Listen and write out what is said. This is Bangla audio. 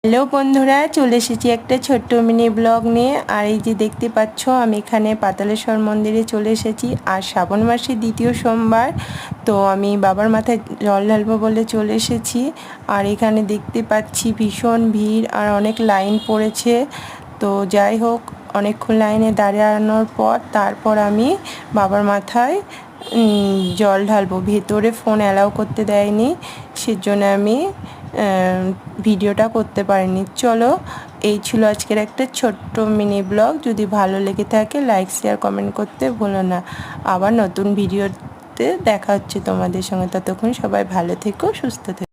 হ্যালো বন্ধুরা, চলে এসেছি একটা ছোট্ট মিনি ব্লগ নিয়ে। আর এই যে দেখতে পাচ্ছ, আমি এখানে পাতালেশ্বর মন্দিরে চলে এসেছি। আর শ্রাবণ মাসের দ্বিতীয় সোমবার, তো আমি বাবার মাথায় জল ঢালবো বলে চলে এসেছি। আর এখানে দেখতে পাচ্ছি ভীষণ ভিড় আর অনেক লাইন পড়েছে। তো যাই হোক, অনেকক্ষণ লাইনে দাঁড়ানোর পর তারপর আমি বাবার মাথায় জল ঢালবো। ভেতরে ফোন অ্যালাউ করতে দেয়নি, সেজন্য আমি ভিডিওটা করতে পারিনি। চলো, এই ছিল আজকের একটা ছোট্ট মিনি ব্লগ। যদি ভালো লেগে থাকে লাইক শেয়ার কমেন্ট করতে ভুলো না। আবার নতুন ভিডিওতে দেখা হচ্ছে তোমাদের সঙ্গে। ততক্ষণ সবাই ভালো থেকো, সুস্থ থেকো।